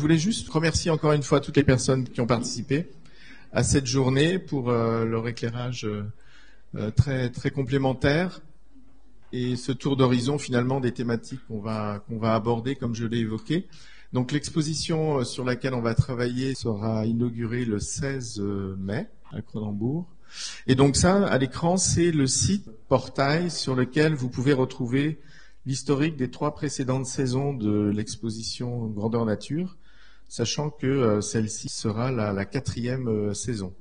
Je voulais juste remercier encore une fois toutes les personnes qui ont participé à cette journée pour leur éclairage très, très complémentaire et ce tour d'horizon finalement des thématiques qu'on va aborder comme je l'ai évoqué. Donc l'exposition sur laquelle on va travailler sera inaugurée le 16 mai à Cronenbourg. Et donc ça, à l'écran, c'est le site portail sur lequel vous pouvez retrouver l'historique des 3 précédentes saisons de l'exposition Grandeur Nature, sachant que celle-ci sera la 4e saison.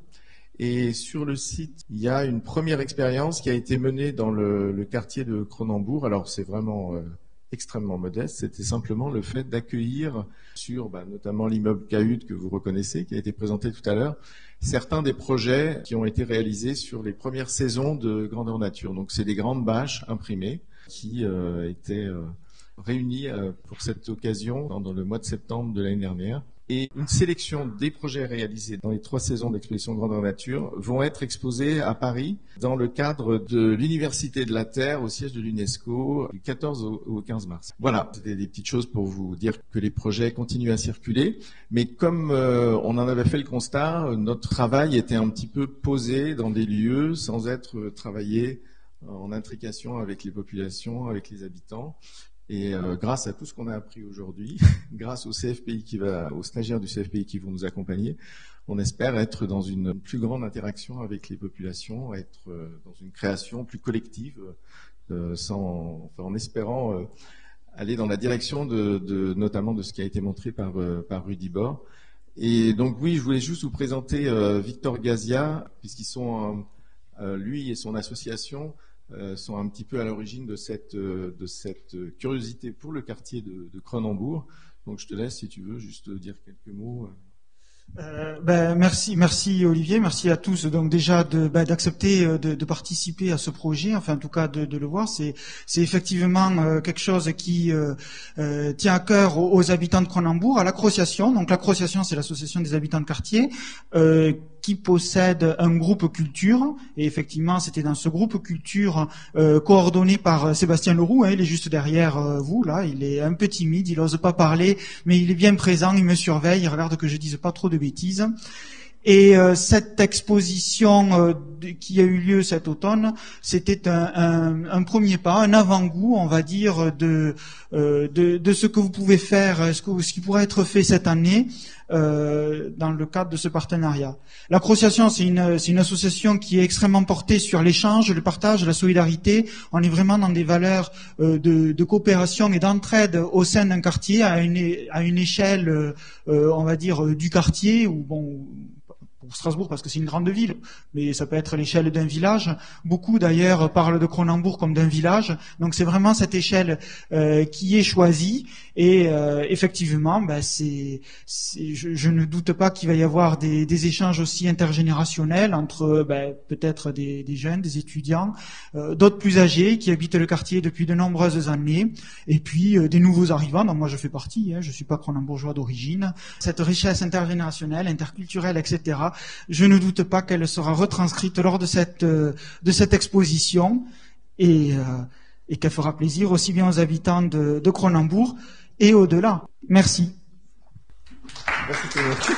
Et sur le site, il y a une première expérience qui a été menée dans le quartier de Cronenbourg. Alors c'est vraiment extrêmement modeste, c'était simplement le fait d'accueillir sur notamment l'immeuble Cahute que vous reconnaissez, qui a été présenté tout à l'heure, certains des projets qui ont été réalisés sur les premières saisons de Grandeur Nature. Donc c'est des grandes bâches imprimées qui étaient réunies pour cette occasion dans le mois de septembre de l'année dernière. Et une sélection des projets réalisés dans les 3 saisons d'exposition Grandeur Nature vont être exposés à Paris dans le cadre de l'Université de la Terre au siège de l'UNESCO du 14 au 15 mars. Voilà, c'était des petites choses pour vous dire que les projets continuent à circuler. Mais comme on en avait fait le constat, notre travail était un petit peu posé dans des lieux sans être travaillé en intrication avec les populations, avec les habitants. Et grâce à tout ce qu'on a appris aujourd'hui, grâce au CFPI aux stagiaires du CFPI qui vont nous accompagner, on espère être dans une plus grande interaction avec les populations, être dans une création plus collective, en espérant aller dans la direction notamment de ce qui a été montré par Rudy Bord. Et donc oui, je voulais juste vous présenter Victor Gazia, puisqu'ils sont lui et son association sont un petit peu à l'origine de cette curiosité pour le quartier de Cronenbourg. Donc je te laisse, si tu veux, juste dire quelques mots. Merci Olivier, merci à tous donc déjà d'accepter de participer à ce projet, enfin en tout cas de le voir. C'est effectivement quelque chose qui tient à cœur aux habitants de Cronenbourg, à l'accroissation. Donc l'accroissation, c'est l'association des habitants de quartier qui possède un groupe culture, et effectivement c'était dans ce groupe culture coordonné par Sébastien Leroux, il est juste derrière vous là, il est un peu timide, il n'ose pas parler, mais il est bien présent, il me surveille, il regarde que je dise pas trop de bêtises. Et cette exposition qui a eu lieu cet automne, c'était un premier pas, un avant-goût, on va dire, de ce que vous pouvez faire, ce qui pourrait être fait cette année dans le cadre de ce partenariat. L'association, c'est une association qui est extrêmement portée sur l'échange, le partage, la solidarité. On est vraiment dans des valeurs de coopération et d'entraide au sein d'un quartier à une échelle, on va dire, du quartier, ou bon, pour Strasbourg parce que c'est une grande ville, mais ça peut être l'échelle d'un village. Beaucoup d'ailleurs parlent de Cronenbourg comme d'un village, donc c'est vraiment cette échelle qui est choisie. Et effectivement, je ne doute pas qu'il va y avoir des échanges aussi intergénérationnels entre peut-être des jeunes, des étudiants, d'autres plus âgés qui habitent le quartier depuis de nombreuses années, et puis des nouveaux arrivants, dont moi je fais partie, je suis pas cronenbourgeois d'origine. Cette richesse intergénérationnelle, interculturelle, etc., je ne doute pas qu'elle sera retranscrite lors de cette exposition et qu'elle fera plaisir aussi bien aux habitants de Cronenbourg et au-delà. Merci. Merci.